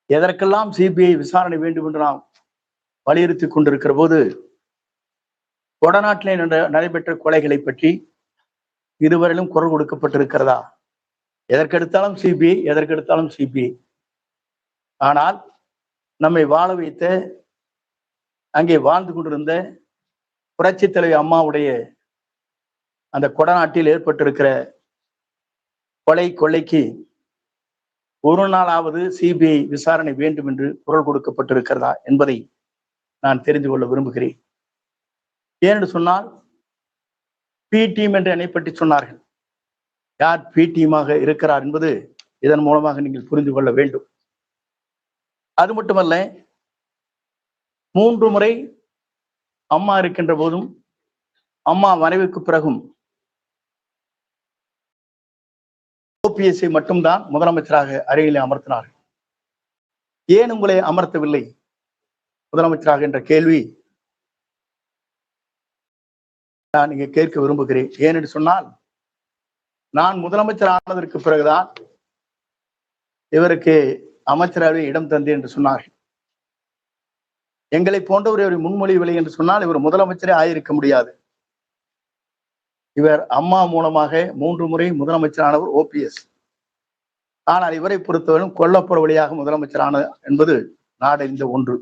எதற்கெல்லாம் CBI விசாரணை வேண்டும் என்று நாம் வலியுறுத்தி கொண்டிருக்கிற போது கொடநாட்டிலே நடைபெற்ற கொலைகளை பற்றி இதுவரையிலும் குரல் கொடுக்கப்பட்டிருக்கிறதா? எதற்கெடுத்தாலும் சிபிஐ, எதற்கெடுத்தாலும் சிபிஐ. ஆனால் நம்மை வாழ வைத்த, அங்கே வாழ்ந்து கொண்டிருந்த புரட்சி தலைவி அம்மாவுடைய அந்த கொடநாட்டில் ஏற்பட்டிருக்கிற கொள்ளைக்கு ஒரு நாளாவது சிபிஐ விசாரணை வேண்டும் என்று குரல் கொடுக்கப்பட்டிருக்கிறதா என்பதை நான் தெரிந்து கொள்ள விரும்புகிறேன். ஏனென்று சொன்னால் பி டீம் என்று என்னை பற்றி சொன்னார்கள். யார் பி டீமாக இருக்கிறார் என்பது இதன் மூலமாக நீங்கள் புரிந்து கொள்ள வேண்டும். அது மட்டுமல்ல, 3 முறை அம்மா இருக்கின்ற போதும் அம்மா மறைவுக்கு பிறகும் ஓபிஎஸ்ஐ மட்டும்தான் முதலமைச்சராக அருகிலே அமர்த்தினார்கள். ஏன் உங்களை அமர்த்தவில்லை முதலமைச்சராக என்ற கேள்வி நான் இங்கே கேட்க விரும்புகிறேன். ஏனென்று சொன்னால், நான் முதலமைச்சர் ஆனதற்கு பிறகுதான் இவருக்கு அமைச்சரவை இடம் தந்து என்று சொன்னார்கள். எங்களை போன்றவர் இவரை முன்மொழியவில்லை என்று சொன்னால் இவர் முதலமைச்சரே ஆயிருக்க முடியாது. இவர் அம்மா மூலமாக 3 முறை முதலமைச்சரானவர் ஓபிஎஸ். ஆனால் இவரை பொறுத்தவரையும் கொல்லப்புற வழியாக முதலமைச்சரான என்பது நாடறிந்த ஒன்று.